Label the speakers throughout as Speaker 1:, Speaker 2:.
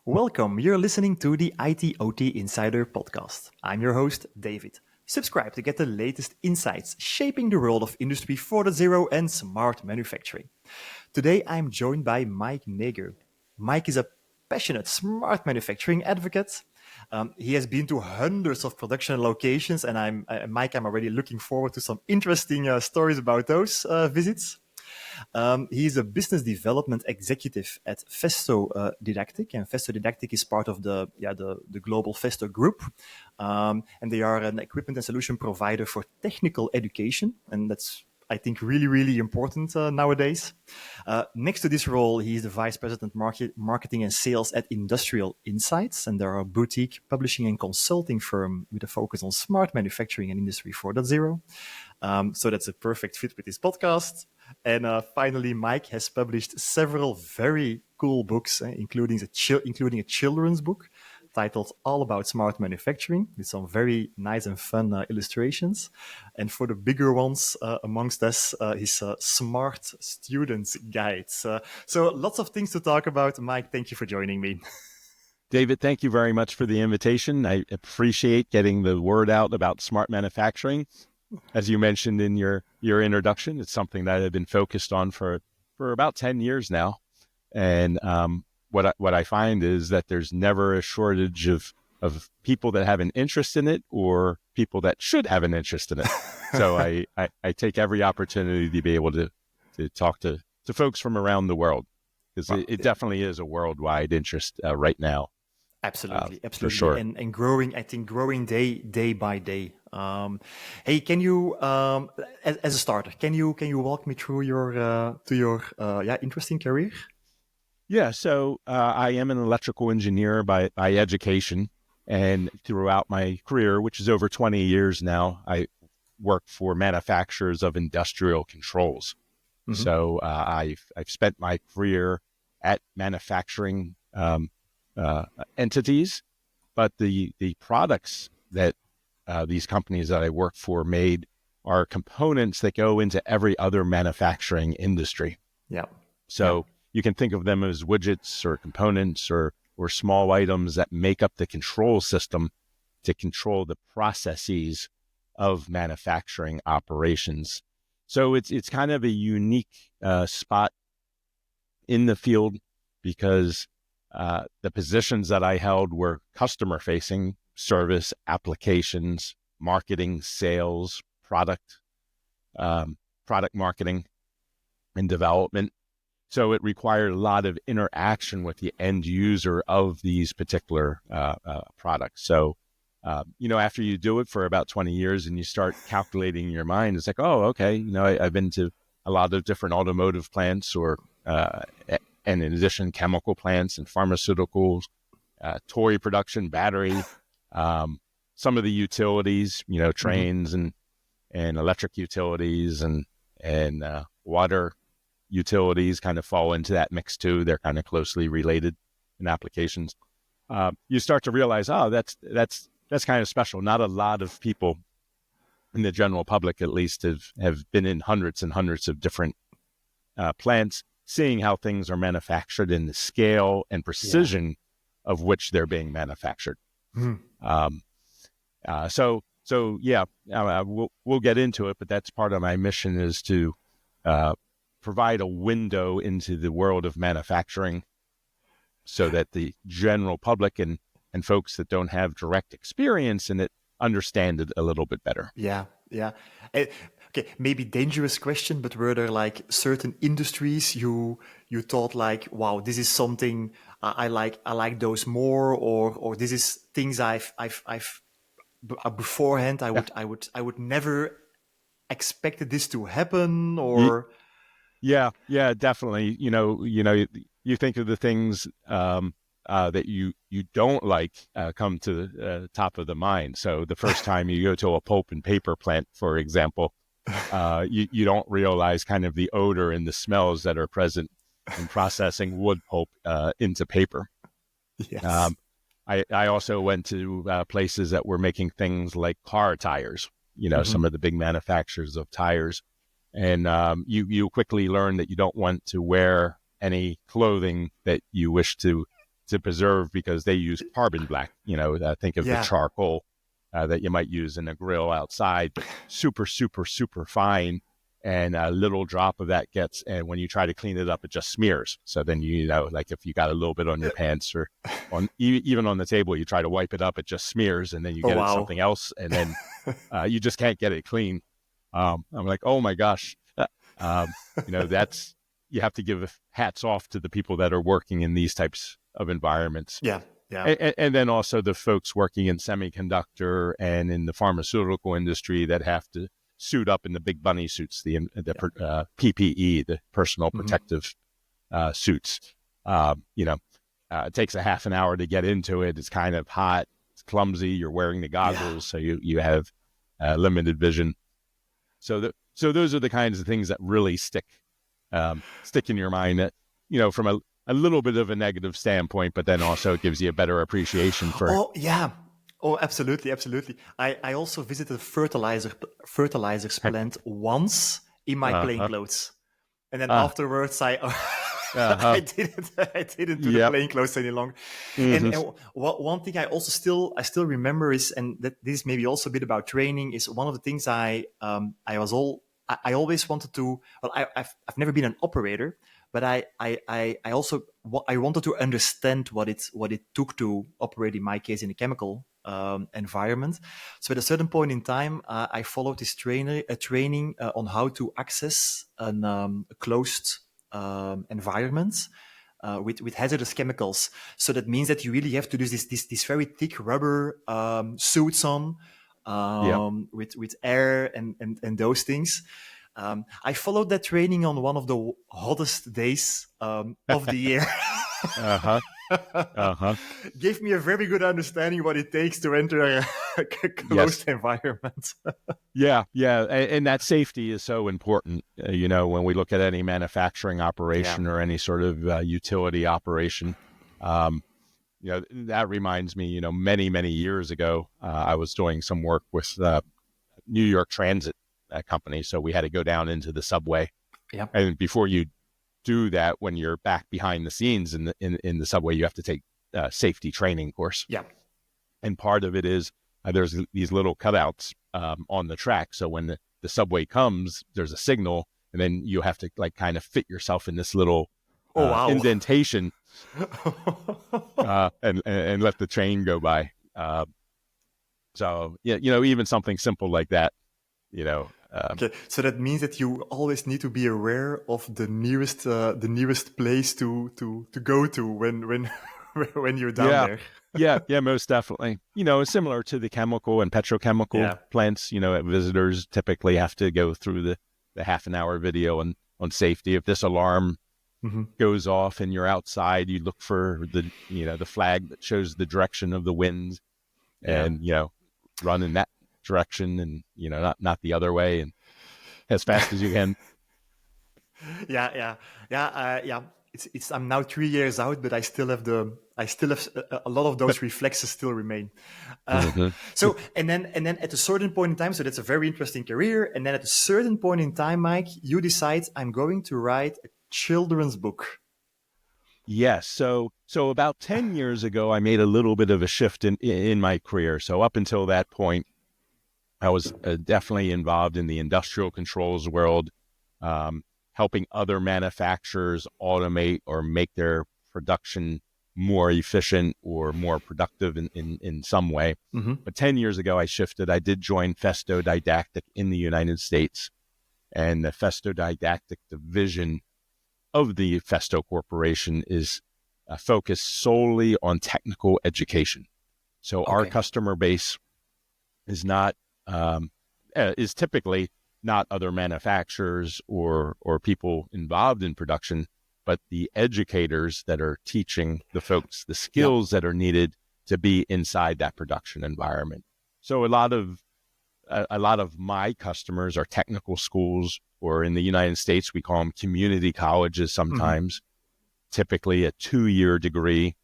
Speaker 1: Welcome. You're listening to the IT OT Insider podcast. I'm your host, David. Subscribe to get the latest insights shaping the world of Industry 4.0 and smart manufacturing. Today, I'm joined by Mike Nager. Mike is a passionate smart manufacturing advocate. He has been to hundreds of production locations, and I'm already looking forward to some interesting stories about those visits. He's a business development executive at Festo Didactic, and Festo Didactic is part of the global Festo group, and they are an equipment and solution provider for technical education, and that's I think really important nowadays. Next to this role, he is the vice president marketing and sales at Industrial Insights, and they're a boutique publishing and consulting firm with a focus on smart manufacturing and Industry 4.0. So that's a perfect fit with this podcast. And finally, Mike has published several very cool books, including a children's book titled All About Smart Manufacturing, with some very nice and fun illustrations. And for the bigger ones amongst us, his Smart Students Guide. So lots of things to talk about. Mike, thank you for joining me.
Speaker 2: David, thank you very much for the invitation. I appreciate getting the word out about smart manufacturing. As you mentioned in your introduction, it's something that I've been focused on for about 10 years now. And what I find is that there's never a shortage of people that have an interest in it or people that should have an interest in it. So I take every opportunity to be able to talk to folks from around the world, because it definitely is a worldwide interest right now.
Speaker 1: Absolutely.
Speaker 2: For sure.
Speaker 1: And growing, I think growing day by day. Hey, can you, as a starter, can you walk me through your interesting career?
Speaker 2: Yeah. So I am an electrical engineer by education, and throughout my career, which is over 20 years now, I work for manufacturers of industrial controls. Mm-hmm. So I've spent my career at manufacturing entities, but the products that these companies that I work for made are components that go into every other manufacturing industry.
Speaker 1: Yeah.
Speaker 2: So you can think of them as widgets or components or small items that make up the control system to control the processes of manufacturing operations. So it's kind of a unique spot in the field, because the positions that I held were customer-facing, service, applications, marketing, sales, product marketing, and development. So it required a lot of interaction with the end user of these particular products. So, after you do it for about 20 years and you start calculating in your mind, it's like, oh, okay, I've been to a lot of different automotive plants and in addition, chemical plants and pharmaceuticals, toy production, battery, some of the utilities, trains and electric utilities and water utilities kind of fall into that mix too. They're kind of closely related in applications. You start to realize, that's kind of special. Not a lot of people in the general public, at least, have been in hundreds and hundreds of different plants, seeing how things are manufactured and the scale and precision of which they're being manufactured. Mm-hmm. We'll get into it, but that's part of my mission, is to provide a window into the world of manufacturing so that the general public and folks that don't have direct experience in it understand it a little bit better.
Speaker 1: Yeah. Okay, maybe dangerous question, but were there like certain industries you thought like, wow, this is something I like those more, or this is things I've beforehand I would never expected this to happen, or
Speaker 2: yeah, definitely. You think of the things that you don't like come to the top of the mind. So the first time you go to a pulp and paper plant, for example, you don't realize kind of the odor and the smells that are present in processing wood pulp into paper.
Speaker 1: Yes.
Speaker 2: I also went to places that were making things like car tires, some of the big manufacturers of tires. And you quickly learn that you don't want to wear any clothing that you wish to to preserve because they use carbon black. Think of the
Speaker 1: Yeah.
Speaker 2: charcoal that you might use in a grill outside, but super, super, super fine. And a little drop of that gets, and when you try to clean it up, it just smears. So then, like if you got a little bit on your pants or even on the table, you try to wipe it up, it just smears, and then you
Speaker 1: Oh,
Speaker 2: get it
Speaker 1: wow.
Speaker 2: something else, and then you just can't get it clean. I'm like, oh my gosh. You have to give hats off to the people that are working in these types of environments.
Speaker 1: Yeah. Yeah.
Speaker 2: And then also the folks working in semiconductor and in the pharmaceutical industry that have to suit up in the big bunny suits, the PPE, the personal protective suits. It takes a half an hour to get into it. It's kind of hot. It's clumsy. You're wearing the goggles, so you have limited vision. So those are the kinds of things that really stick in your mind. That from a little bit of a negative standpoint, but then also it gives you a better appreciation for.
Speaker 1: Oh yeah. Oh, absolutely, absolutely. I also visited a fertilizers plant once in my plain clothes, and then afterwards I I didn't do the plain clothes any longer. And one thing I also still remember is, and that this is maybe also a bit about training, is one of the things I always wanted to. Well, I've never been an operator, but I also wanted to understand what it took to operate, in my case, in a chemical environment. So at a certain point in time, I followed this training on how to access a closed environment with hazardous chemicals. So that means that you really have to do this very thick rubber suits on with air and those things. I followed that training on one of the hottest days of the year. Gave me a very good understanding what it takes to enter a closed environment.
Speaker 2: Yeah. And that safety is so important. When we look at any manufacturing operation or any sort of utility operation, that reminds me, many, many years ago, I was doing some work with New York Transit company. So we had to go down into the subway.
Speaker 1: Yeah.
Speaker 2: And before you do that, when you're back behind the scenes in the subway, you have to take safety training course.
Speaker 1: Yeah.
Speaker 2: And part of it is there's these little cutouts on the track. So when the subway comes, there's a signal, and then you have to kind of fit yourself in this little indentation and let the train go by. So even something simple like that,
Speaker 1: okay, so that means that you always need to be aware of the nearest place to go to when you're down there.
Speaker 2: Yeah, most definitely. Similar to the chemical and petrochemical plants. Visitors typically have to go through the half an hour video on safety. If this alarm goes off and you're outside, you look for the flag that shows the direction of the wind, and run in that direction, and not the other way, and as fast as you can.
Speaker 1: Yeah. It's I'm now 3 years out, but I still have a lot of those reflexes still remain. So and then at a certain point in time, so that's a very interesting career. And then at a certain point in time, Mike, you decide, I'm going to write a children's book.
Speaker 2: Yes. So about 10 years ago, I made a little bit of a shift in my career. So up until that point, I was definitely involved in the industrial controls world, helping other manufacturers automate or make their production more efficient or more productive in some way. But 10 years ago, I shifted. I did join Festo Didactic in the United States, and the Festo Didactic division of the Festo Corporation is focused solely on technical education. So our customer base is not is typically not other manufacturers or people involved in production, but the educators that are teaching the folks the skills that are needed to be inside that production environment. So a lot of my customers are technical schools, or in the United States, we call them community colleges sometimes, typically a 2-year degree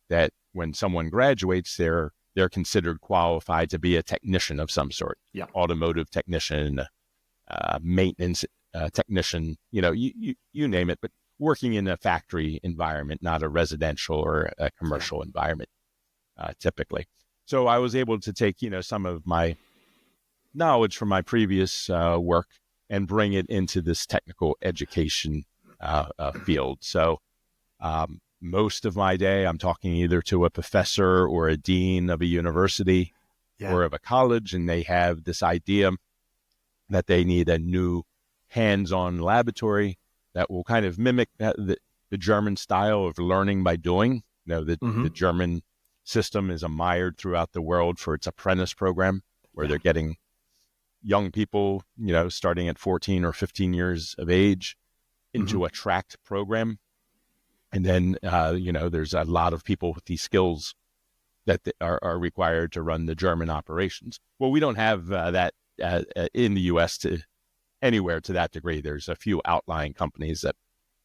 Speaker 2: that when someone graduates, they're considered qualified to be a technician of some sort, automotive technician, maintenance technician, you name it. But working in a factory environment, not a residential or a commercial environment, typically. So I was able to take, some of my knowledge from my previous work and bring it into this technical education field. So most of my day, I'm talking either to a professor or a dean of a university or of a college, and they have this idea that they need a new hands-on laboratory that will kind of mimic the German style of learning by doing. The German system is admired throughout the world for its apprentice program, where they're getting young people, starting at 14 or 15 years of age into a tracked program. And then, there's a lot of people with these skills that are required to run the German operations. Well, we don't have that in the U.S. to anywhere to that degree. There's a few outlying companies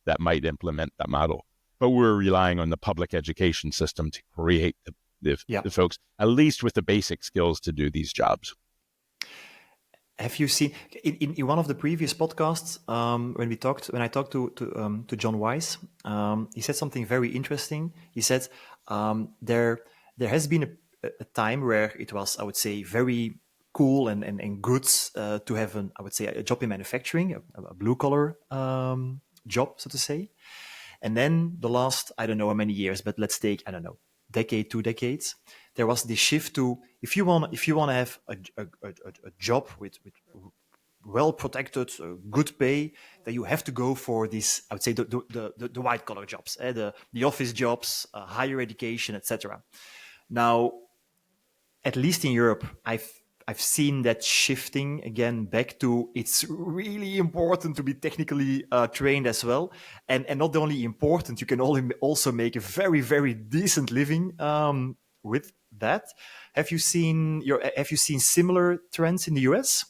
Speaker 2: that might implement that model, but we're relying on the public education system to create the folks, at least with the basic skills to do these jobs.
Speaker 1: Have you seen in one of the previous podcasts when I talked to John Weiss, he said something very interesting. He said there has been a time where it was, I would say, very cool and good to have a job in manufacturing, a blue collar job, so to say. And then the last, I don't know how many years, but let's take, I don't know, decade, 2 decades, there was this shift to if you want to have a job with well protected, good pay, then you have to go for this. I would say the white collar jobs, the office jobs, higher education, etc. Now, at least in Europe, I've seen that shifting again back to it's really important to be technically trained as well, and not only important, you can also make a very, very decent living with that. Have you seen similar trends in the US?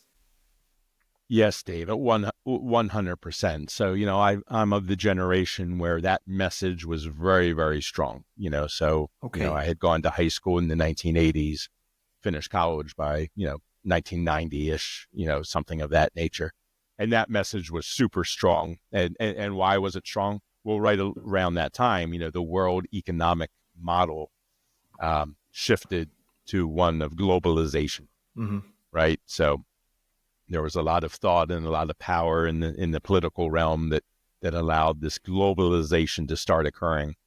Speaker 2: Yes, Dave, at 100%. So, I'm of the generation where that message was very, very strong. So I had gone to high school in the 1980s. Finished college by 1990-ish, something of that nature, and that message was super strong. And why was it strong? Well, right around that time, the world economic model shifted to one of globalization, right? So there was a lot of thought and a lot of power in the political realm that allowed this globalization to start occurring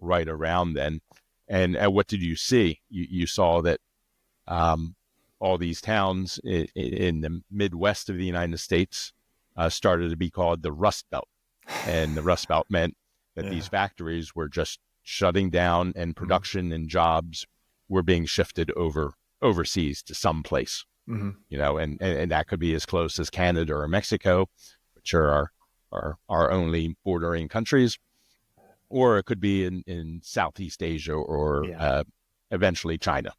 Speaker 2: right around then. And what did you see? You saw that all these towns in the Midwest of the United States started to be called the Rust Belt. And the Rust Belt meant that these factories were just shutting down and production and jobs were being shifted overseas to some place, and that could be as close as Canada or Mexico, which are our only bordering countries, or it could be in Southeast Asia or eventually China.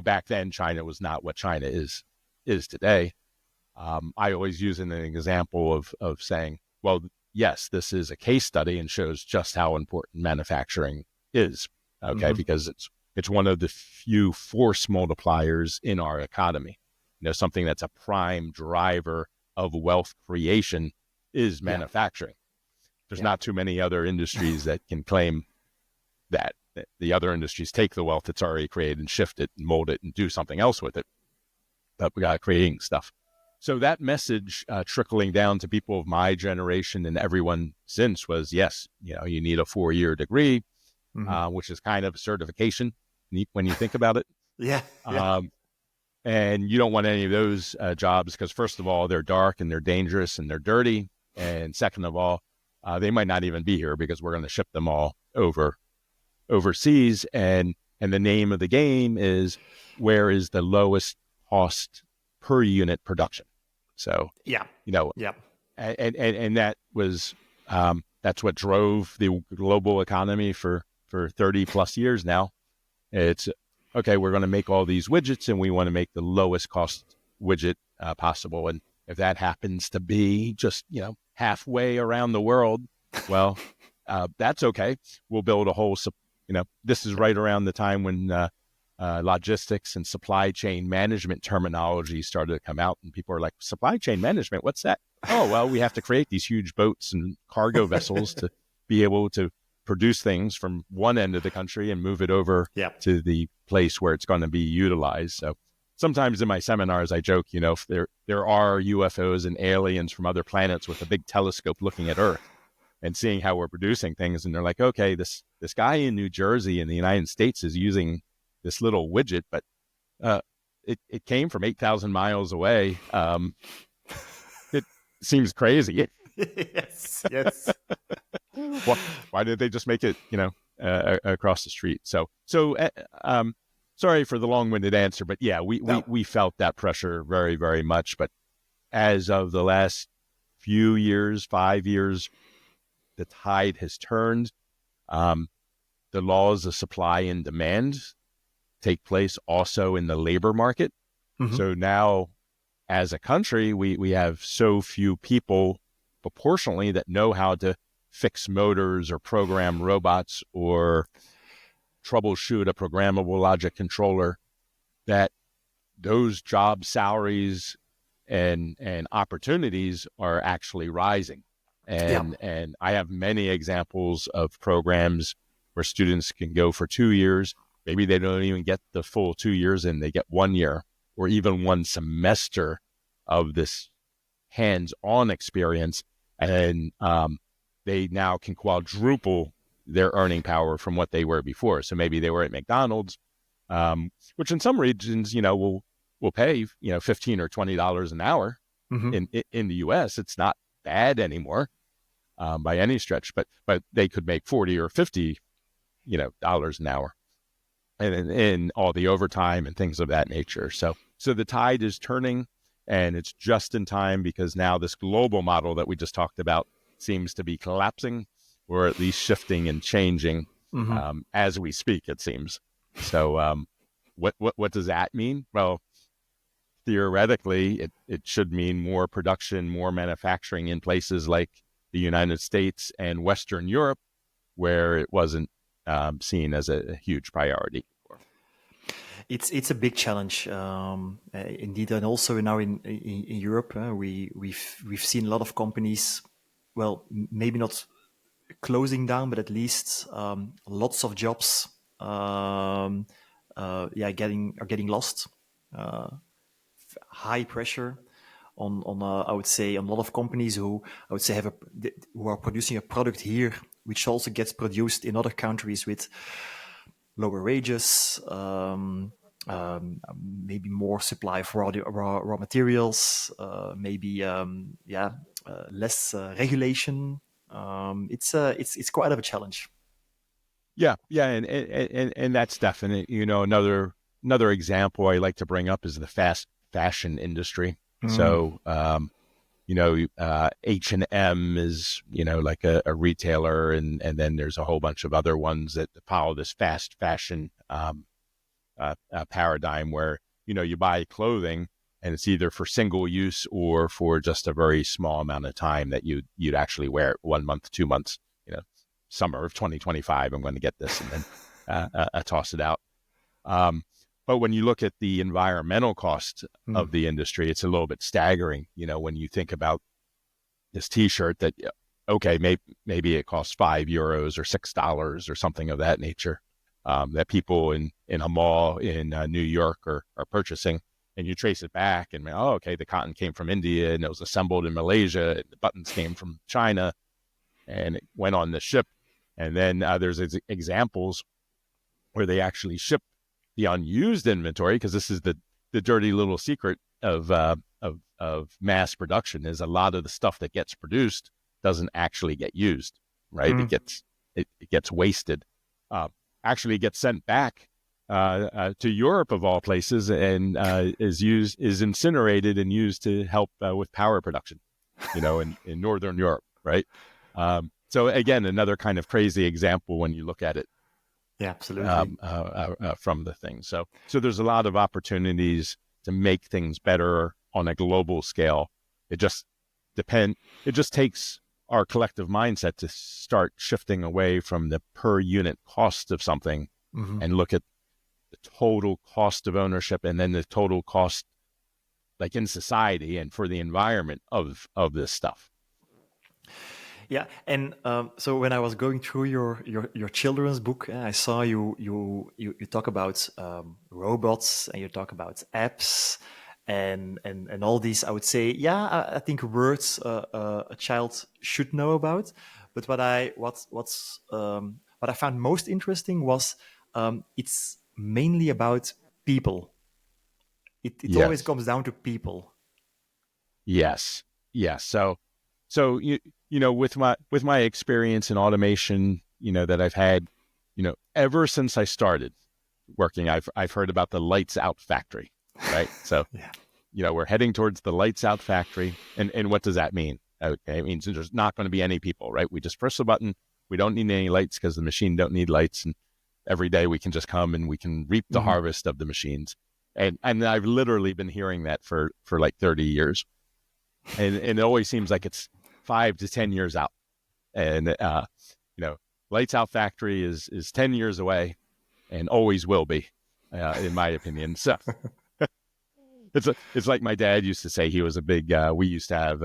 Speaker 2: Back then, China was not what China is today. I always use an example of saying, well, yes, this is a case study and shows just how important manufacturing is, because it's one of the few force multipliers in our economy. Something that's a prime driver of wealth creation is manufacturing. There's not too many other industries that can claim that. The other industries take the wealth that's already created and shift it and mold it and do something else with it. But we got creating stuff. So that message trickling down to people of my generation and everyone since was, yes, you need a 4-year degree, which is kind of a certification when you think about it. And you don't want any of those jobs because, first of all, they're dark and they're dangerous and they're dirty. And second of all, they might not even be here because we're going to ship them all overseas, and the name of the game is where is the lowest cost per unit production. So and that was that's what drove the global economy for 30 plus years now. It's okay, we're going to make all these widgets and we want to make the lowest cost widget possible, and if that happens to be just halfway around the world, well that's okay. We'll build a whole this is right around the time when logistics and supply chain management terminology started to come out, and people are like, supply chain management, what's that? oh, well, we have to create these huge boats and cargo vessels to be able to produce things from one end of the country and move it over
Speaker 1: Yeah.
Speaker 2: to the place where it's going to be utilized. So sometimes in my seminars, I joke, if there are UFOs and aliens from other planets with a big telescope looking at Earth and seeing how we're producing things. And they're like, okay, this guy in New Jersey in the United States is using this little widget, but it came from 8,000 miles away. It seems crazy.
Speaker 1: Yes, yes.
Speaker 2: Why did they just make it, across the street? So, sorry for the long-winded answer, but yeah, we felt that pressure very, very much. But as of the last few years, 5 years, the tide has turned. The laws of supply and demand take place also in the labor market.
Speaker 1: Mm-hmm.
Speaker 2: So now, as a country, we have so few people proportionally that know how to fix motors or program robots or troubleshoot a programmable logic controller, that those job salaries and opportunities are actually rising. And I have many examples of programs where students can go for 2 years. Maybe they don't even get the full 2 years and they get 1 year or even one semester of this hands-on experience. And they now can quadruple their earning power from what they were before. So maybe they were at McDonald's, which in some regions, will pay, $15 or $20 an hour.
Speaker 1: Mm-hmm.
Speaker 2: In the U.S., it's not bad anymore by any stretch, but they could make 40 or 50, dollars an hour, and in all the overtime and things of that nature. So the tide is turning, and it's just in time, because now this global model that we just talked about seems to be collapsing, or at least shifting and changing as we speak, it seems. So what does that mean? Well, theoretically, it should mean more production, more manufacturing in places like the United States and Western Europe, where it wasn't seen as a huge priority.
Speaker 1: It's a big challenge, indeed, and also now in Europe, we've seen a lot of companies, well, maybe not closing down, but at least lots of jobs, getting lost. High pressure on I would say, on a lot of companies who I would say who are producing a product here, which also gets produced in other countries with lower wages, maybe more supply of raw materials, maybe less regulation. It's quite of a challenge.
Speaker 2: Yeah, and that's definite. Another example I like to bring up is the fast fashion industry. So, H&M is, like a retailer, and then there's a whole bunch of other ones that follow this fast fashion paradigm where, you buy clothing and it's either for single use or for just a very small amount of time that you'd actually wear it, 1 month, 2 months, summer of 2025, I'm going to get this, and then toss it out. But when you look at the environmental cost of the industry, it's a little bit staggering. When you think about this T-shirt that, okay, maybe it costs €5 or $6 or something of that nature, that people in a mall in New York are purchasing, and you trace it back and, okay, the cotton came from India and it was assembled in Malaysia, and the buttons came from China, and it went on the ship. And then there's examples where they actually ship the unused inventory, because this is the dirty little secret of mass production, is a lot of the stuff that gets produced doesn't actually get used, right? It gets wasted. Actually gets sent back to Europe of all places, and is incinerated and used to help with power production, in Northern Europe, right? So again, another kind of crazy example when you look at it.
Speaker 1: Yeah, absolutely.
Speaker 2: From the thing. So there's a lot of opportunities to make things better on a global scale. It just takes our collective mindset to start shifting away from the per unit cost of something and look at the total cost of ownership, and then the total cost like in society and for the environment of this stuff.
Speaker 1: Yeah, and so when I was going through your children's book, I saw you talk about robots, and you talk about apps, and all these. I would say, yeah, I think words a child should know about. But what I found most interesting was it's mainly about people. It always
Speaker 2: Yes.
Speaker 1: comes down to people.
Speaker 2: Yes. Yes. So with my experience in automation, that I've had, ever since I started working, I've heard about the lights out factory, right? So,
Speaker 1: Yeah.
Speaker 2: we're heading towards the lights out factory. And what does that mean? Okay, it means there's not going to be any people, right? We just press a button. We don't need any lights because the machine don't need lights. And every day we can just come and we can reap the
Speaker 1: Mm-hmm.
Speaker 2: harvest of the machines. And I've literally been hearing that for like 30 years. And it always seems like it's 5 to 10 years out. And, lights out factory is 10 years away and always will be, in my opinion. So it's like my dad used to say. He was a big, we used to have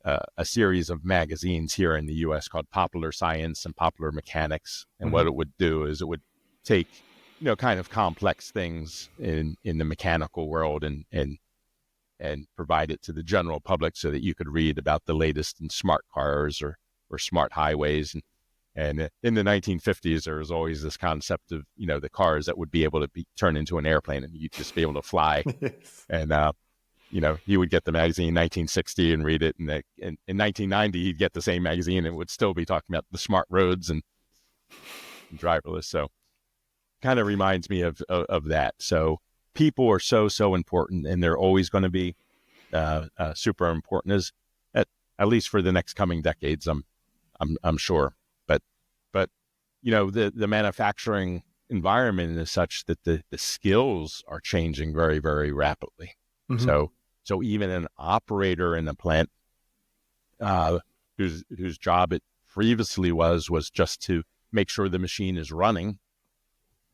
Speaker 2: a series of magazines here in the U.S. called Popular Science and Popular Mechanics. And
Speaker 1: Mm-hmm.
Speaker 2: what it would do is it would take, kind of complex things in the mechanical world and provide it to the general public so that you could read about the latest in smart cars or smart highways. And in the 1950s, there was always this concept of, the cars that would be able to be turned into an airplane and you'd just be able to fly.
Speaker 1: Yes.
Speaker 2: And, you would get the magazine in 1960 and read it. And in 1990, you'd get the same magazine and it would still be talking about the smart roads and driverless. So kind of reminds me of that. So people are so important, and they're always going to be super important at least for the next coming decades. I'm sure. But the manufacturing environment is such that the skills are changing very, very rapidly.
Speaker 1: Mm-hmm.
Speaker 2: So even an operator in a plant whose job it previously was just to make sure the machine is running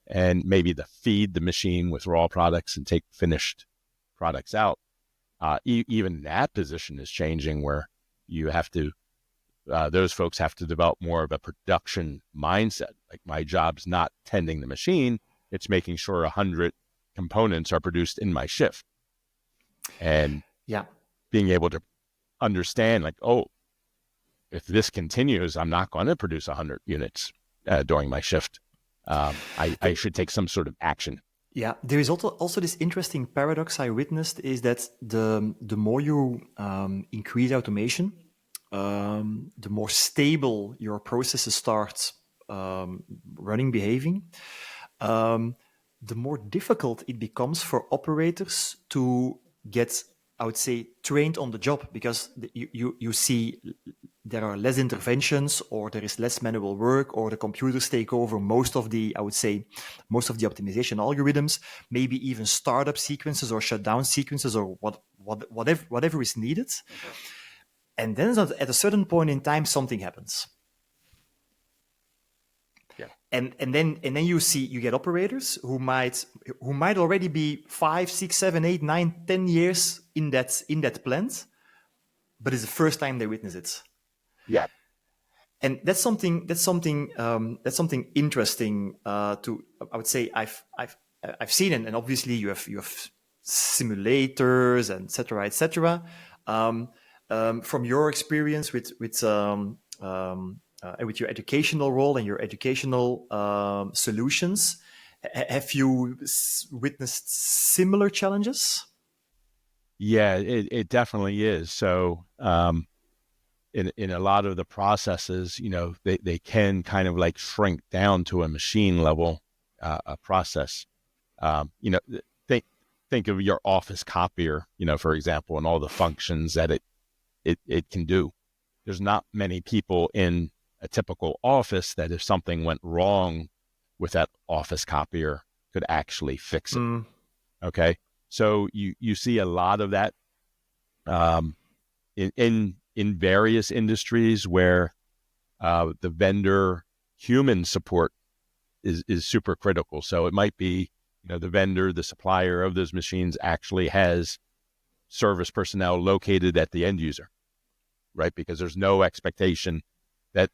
Speaker 2: and maybe to feed the machine with raw products and take finished products out. Even that position is changing, where you have to, those folks have to develop more of a production mindset. Like, my job's not tending the machine, it's making sure 100 components are produced in my shift. And
Speaker 1: Yeah.
Speaker 2: being able to understand, like, oh, if this continues, I'm not going to produce 100 units during my shift. I should take some sort of action.
Speaker 1: Yeah, there is also this interesting paradox I witnessed, is that the more you increase automation, the more stable your processes start running, behaving, the more difficult it becomes for operators to get, I would say, trained on the job, because you see there are less interventions, or there is less manual work, or the computers take over most of the, I would say, most of the optimization algorithms, maybe even startup sequences or shutdown sequences, or whatever is needed. And then at a certain point in time, something happens.
Speaker 2: Yeah.
Speaker 1: And then you get operators who might already be 5, 6, 7, 8, 9, 10 years in that plant, but it's the first time they witness it.
Speaker 2: Yeah.
Speaker 1: And that's something interesting to, I would say, I've seen, and obviously you have simulators and et cetera. From your experience with your educational role and your educational solutions, have you witnessed similar challenges?
Speaker 2: Yeah, it definitely is. So in a lot of the processes, they can kind of like shrink down to a machine level a process. Think of your office copier, for example, and all the functions that it can do. There's not many people in a typical office that if something went wrong with that office copier could actually fix it.
Speaker 1: Mm.
Speaker 2: Okay. So you see a lot of that in various industries where the vendor human support is super critical. So it might be, the vendor, the supplier of those machines actually has service personnel located at the end user, right? Because there's no expectation that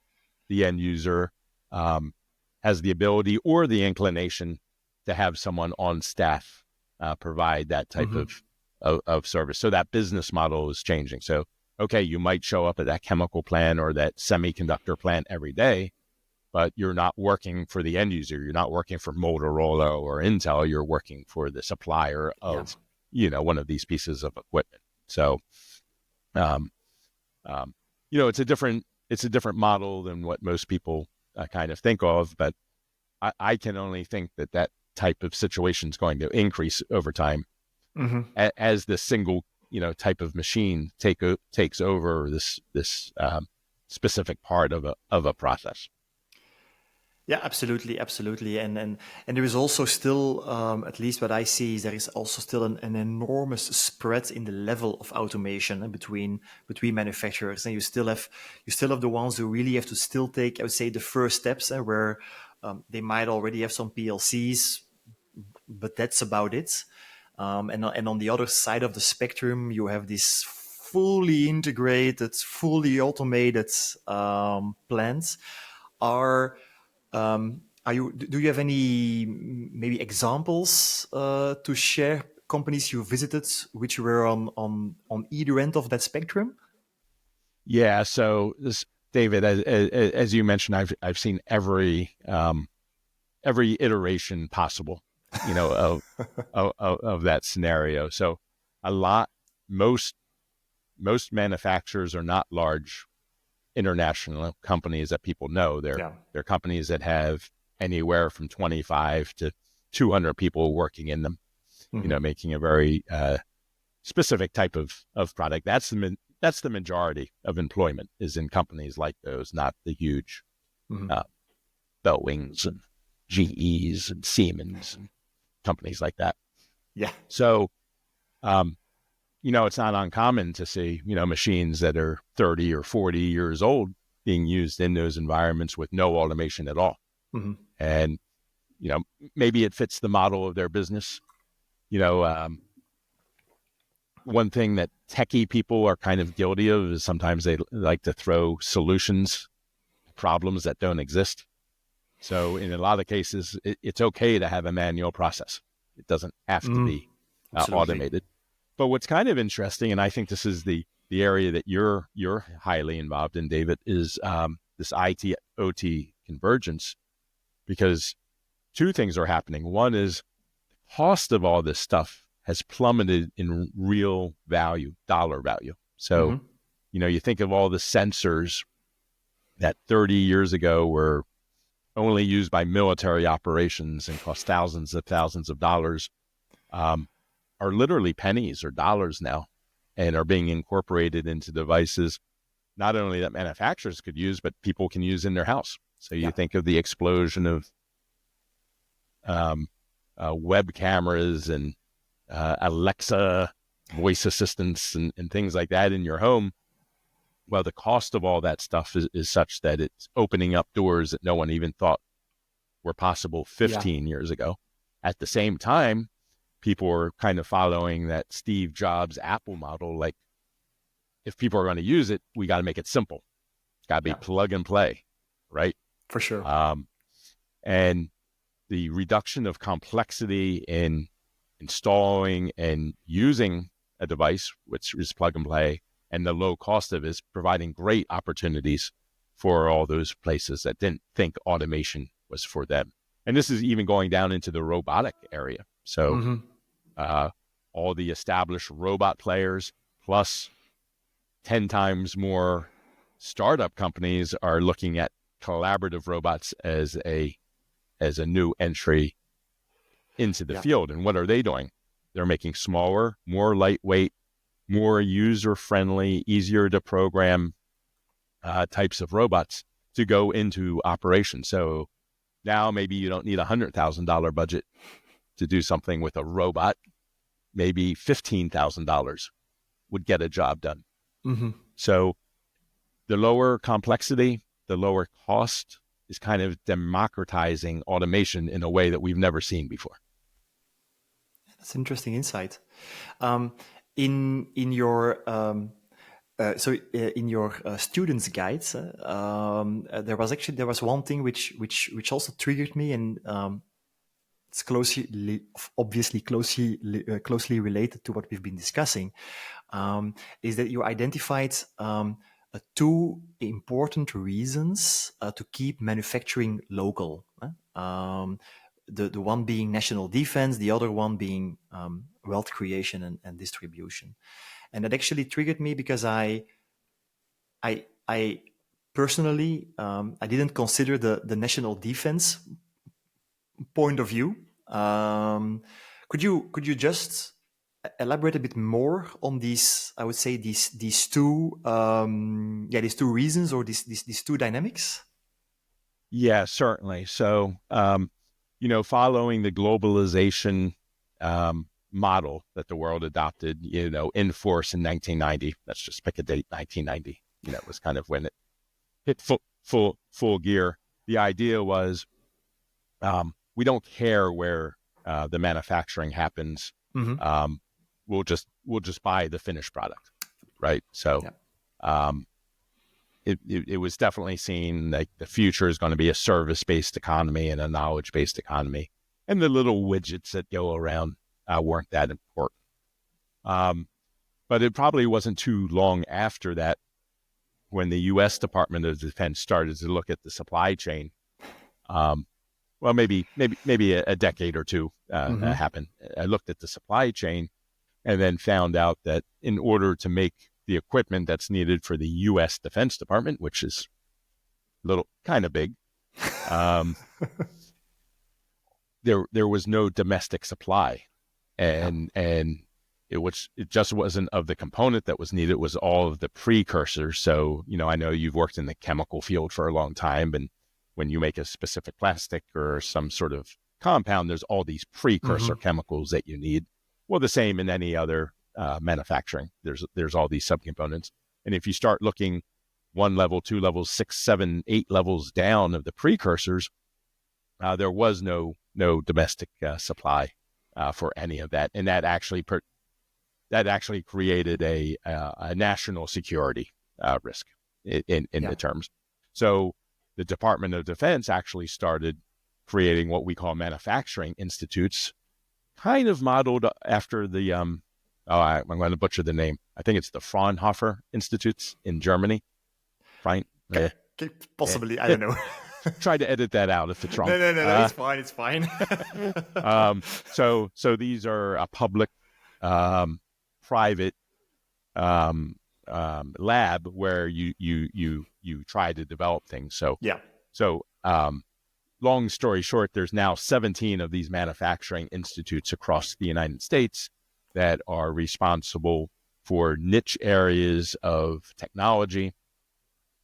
Speaker 2: the end user has the ability or the inclination to have someone on staff provide that type of service. So that business model is changing. So, okay, you might show up at that chemical plant or that semiconductor plant every day, but you're not working for the end user. You're not working for Motorola or Intel. You're working for the supplier of, one of these pieces of equipment. So, it's a different model than what most people kind of think of, but I can only think that type of situation is going to increase over time as the single, type of machine takes over this specific part of a process.
Speaker 1: Yeah, absolutely, absolutely, and there is also still, at least what I see, is there is also still an enormous spread in the level of automation between manufacturers, and you still have the ones who really have to still take, I would say, the first steps, where they might already have some PLCs, but that's about it. And on the other side of the spectrum, you have this fully integrated, fully automated plants. Do you have any maybe examples to share, companies you visited which were on either end of that spectrum?
Speaker 2: Yeah. So David, as you mentioned, I've seen every iteration possible, of that scenario. So most manufacturers are not large international companies that people know. They're companies that have anywhere from 25 to 200 people working in them, making a very specific type of product. That's the majority of employment is in companies like those, not the huge Boeings and GEs and Siemens and companies like that.
Speaker 1: Yeah.
Speaker 2: So, it's not uncommon to see, machines that are 30 or 40 years old being used in those environments with no automation at all. And, maybe it fits the model of their business. One thing that techie people are kind of guilty of is sometimes they like to throw solutions to problems that don't exist. So in a lot of cases, it's okay to have a manual process. It doesn't have to be automated. But what's kind of interesting, and I think this is the area that you're highly involved in, David, is this IT OT convergence, because two things are happening. One is the cost of all this stuff has plummeted in real value, dollar value. So, you think of all the sensors that 30 years ago were only used by military operations and cost thousands of dollars, are literally pennies or dollars now, and are being incorporated into devices not only that manufacturers could use, but people can use in their house. So you think of the explosion of web cameras and Alexa voice assistants and things like that in your home. Well, the cost of all that stuff is such that it's opening up doors that no one even thought were possible 15 years ago. At the same time, people are kind of following that Steve Jobs Apple model. Like, if people are going to use it, we got to make it simple. It's got to be plug and play, right?
Speaker 1: For sure.
Speaker 2: And the reduction of complexity in installing and using a device, which is plug and play, and the low cost of it is providing great opportunities for all those places that didn't think automation was for them. And this is even going down into the robotic area. So all the established robot players plus 10 times more startup companies are looking at collaborative robots as a new entry into the field. And what are they doing? They're making smaller, more lightweight, more user-friendly, easier to program types of robots to go into operation. So now maybe you don't need $100,000 budget to do something with a robot. Maybe $15,000 would get a job done. So the lower complexity, the lower cost is kind of democratizing automation in a way that we've never seen before.
Speaker 1: That's an interesting insight. in your in your students' guides, there was one thing which also triggered me, and it's obviously closely related to what we've been discussing. Is that you identified two important reasons to keep manufacturing local. The one being national defense, the other one being wealth creation and distribution. And that actually triggered me because I personally I didn't consider the national defense point of view. Could you just elaborate a bit more on these? I would say these two these two reasons, or these two dynamics.
Speaker 2: Yeah, certainly. So, following the globalization model that the world adopted, in force in 1990, let's just pick a date, 1990, was kind of when it hit full gear. The idea was we don't care where the manufacturing happens.
Speaker 1: Mm-hmm.
Speaker 2: We'll just buy the finished product, right? So,
Speaker 1: Yeah.
Speaker 2: it was definitely seen like the future is going to be a service-based economy and a knowledge-based economy, and the little widgets that go around weren't that important. But it probably wasn't too long after that when the U.S. Department of Defense started to look at the supply chain. Well, maybe a decade or two happened. I looked at the supply chain and then found out that in order to make the equipment that's needed for the U.S. Defense Department, which is a little kind of big, there was no domestic supply, and it just wasn't of the component that was needed. It was all of the precursors. So I know you've worked in the chemical field for a long time, and when you make a specific plastic or some sort of compound, there's all these precursor chemicals that you need. Well, the same in any other manufacturing. There's all these subcomponents. And if you start looking 1 level, 2 levels, 6, 7, 8 levels down of the precursors, there was no domestic supply for any of that. And that actually created a national security risk in the terms. So the Department of Defense actually started creating what we call manufacturing institutes, kind of modeled after the, I'm going to butcher the name. I think it's the Fraunhofer Institutes in Germany. Right?
Speaker 1: Possibly, I don't know.
Speaker 2: Try to edit that out if it's wrong.
Speaker 1: No, it's fine. It's fine.
Speaker 2: So these are a public, private lab where you try to develop things. So long story short, there's now 17 of these manufacturing institutes across the United States that are responsible for niche areas of technology,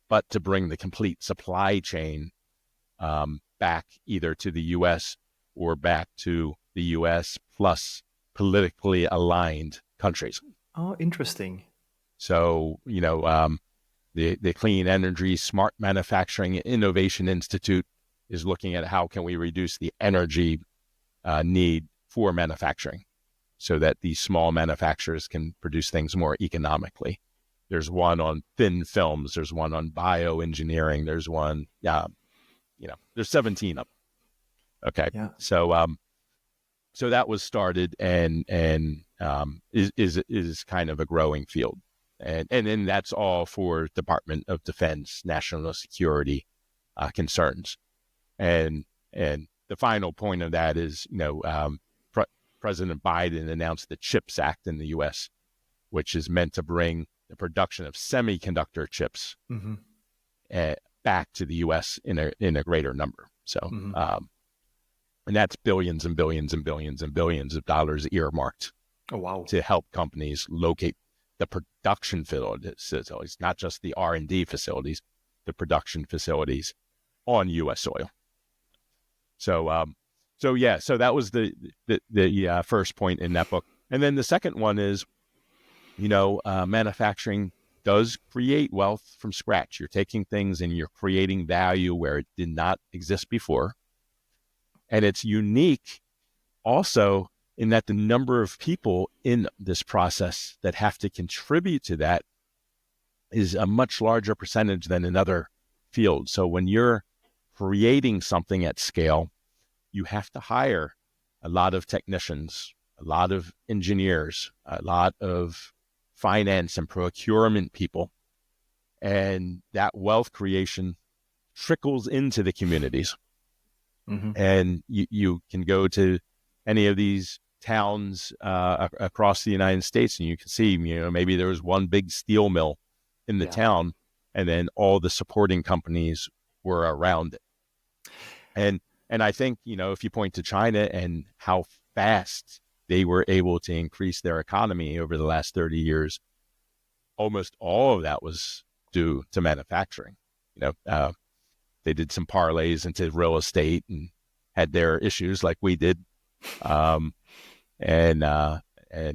Speaker 2: but to bring the complete supply chain back either to the U.S. or back to the U.S. plus politically aligned countries.
Speaker 1: Oh, interesting.
Speaker 2: So, the Clean Energy Smart Manufacturing Innovation Institute is looking at how can we reduce the energy need for manufacturing so that these small manufacturers can produce things more economically. There's one on thin films. There's one on bioengineering. There's one, there's 17 of them. Okay.
Speaker 1: Yeah.
Speaker 2: So that was started and is kind of a growing field. And then that's all for Department of Defense, national security concerns. And the final point of that is, President Biden announced the CHIPS Act in the U.S., which is meant to bring the production of semiconductor chips back to the U.S. in a greater number. So, and that's billions and billions and billions and billions of dollars earmarked.
Speaker 1: Oh, wow.
Speaker 2: To help companies locate the production facilities, not just the R&D facilities, the production facilities on U.S. soil. So that was the first point in that book. And then the second one is, manufacturing does create wealth from scratch. You're taking things and you're creating value where it did not exist before. And it's unique also in that the number of people in this process that have to contribute to that is a much larger percentage than in other fields. So when you're creating something at scale, you have to hire a lot of technicians, a lot of engineers, a lot of finance and procurement people. And that wealth creation trickles into the communities.
Speaker 1: Mm-hmm.
Speaker 2: And you can go to any of these towns across the United States, and you can see, maybe there was one big steel mill in the
Speaker 1: Yeah.
Speaker 2: town, and then all the supporting companies were around it. And I think, if you point to China and how fast they were able to increase their economy over the last 30 years, almost all of that was due to manufacturing. They did some parlays into real estate and had their issues like we did, um, and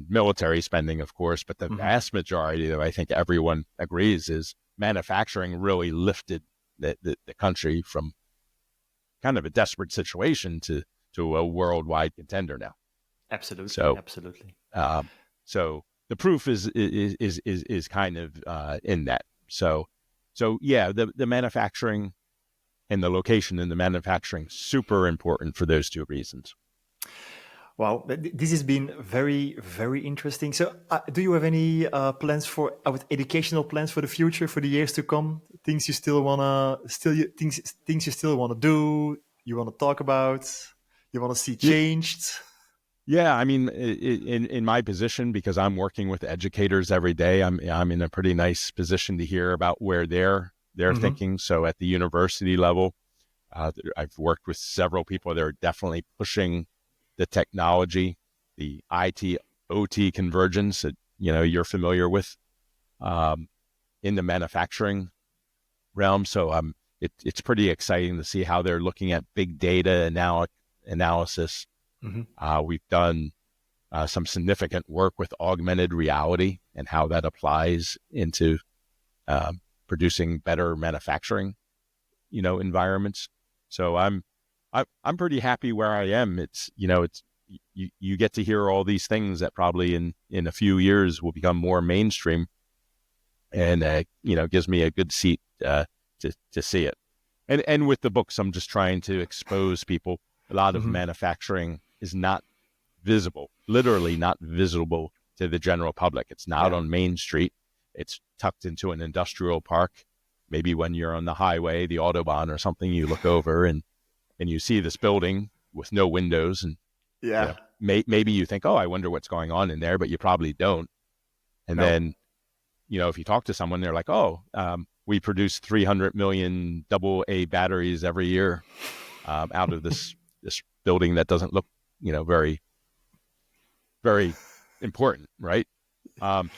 Speaker 2: military spending, of course. But the
Speaker 1: Mm-hmm.
Speaker 2: vast majority, that I think everyone agrees, is manufacturing really lifted the country from kind of a desperate situation to a worldwide contender now.
Speaker 1: Absolutely,
Speaker 2: So,
Speaker 1: absolutely.
Speaker 2: So the proof is kind of in that. So yeah, the manufacturing and the location in the manufacturing, super important for those two reasons.
Speaker 1: Wow, this has been very, very interesting. So, do you have any plans for educational plans for the future, for the years to come? Things you still things you still wanna do? You wanna talk about? You wanna see
Speaker 2: Yeah,
Speaker 1: changed?
Speaker 2: yeah. I mean, in my position, because I'm working with educators every day, I'm in a pretty nice position to hear about where they're
Speaker 1: Mm-hmm.
Speaker 2: thinking. So at the university level, I've worked with several people that are definitely pushing the technology, the IT OT convergence that you're familiar with, um, in the manufacturing realm. So it's pretty exciting to see how they're looking at big data analysis.
Speaker 1: Mm-hmm.
Speaker 2: We've done some significant work with augmented reality and how that applies into producing better manufacturing, environments. So I'm pretty happy where I am. It's you get to hear all these things that probably in a few years will become more mainstream, and gives me a good seat to see it. And with the books, I'm just trying to expose people. A lot of
Speaker 1: Mm-hmm.
Speaker 2: manufacturing is not visible, literally not visible to the general public. It's not
Speaker 1: Yeah.
Speaker 2: on Main Street. It's tucked into an industrial park. Maybe when you're on the highway, the Autobahn or something, you look over and you see this building with no windows, and
Speaker 1: Yeah.
Speaker 2: maybe you think, oh, I wonder what's going on in there, but you probably don't. And
Speaker 1: No.
Speaker 2: then, if you talk to someone, they're like, oh, we produce 300 million double A batteries every year out of this building that doesn't look, very, very important, right?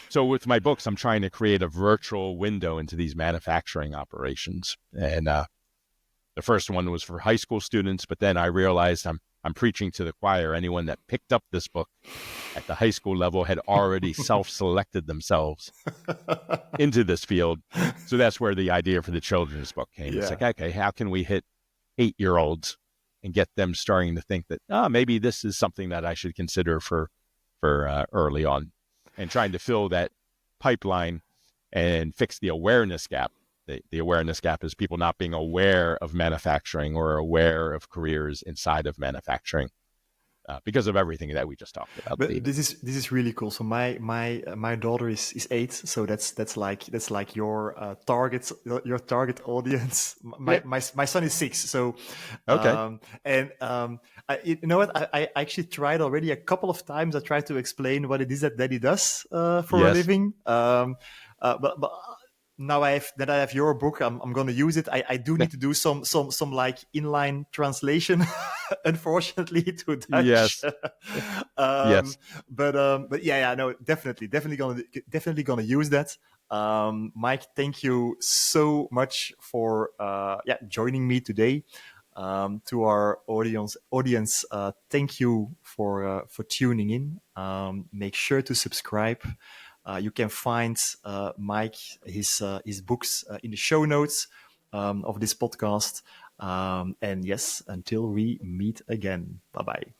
Speaker 2: So with my books, I'm trying to create a virtual window into these manufacturing operations. And the first one was for high school students, but then I realized I'm preaching to the choir. Anyone that picked up this book at the high school level had already self-selected themselves into this field. So that's where the idea for the children's book came. It's
Speaker 1: Yeah.
Speaker 2: like, okay, how can we hit 8-year-olds and get them starting to think that, maybe this is something that I should consider for early on, and trying to fill that pipeline and fix the awareness gap. The awareness gap is people not being aware of manufacturing or aware of careers inside of manufacturing because of everything that we just talked about,
Speaker 1: But
Speaker 2: David.
Speaker 1: this is really cool. So my daughter is 8. So that's like your target audience.
Speaker 2: Yeah.
Speaker 1: My son is 6. So
Speaker 2: Okay.
Speaker 1: you know what? I actually tried already a couple of times. I tried to explain what it is that he does for a
Speaker 2: Yes.
Speaker 1: living. But now that I have your book, I'm going to use it. I do need to do some like inline translation, unfortunately, to Dutch.
Speaker 2: Yes. Yes.
Speaker 1: But yeah, no, definitely gonna use that. Mike, thank you so much for joining me today. To our audience, thank you for tuning in. Make sure to subscribe. You can find Mike his books in the show notes of this podcast. And yes, until we meet again. Bye bye.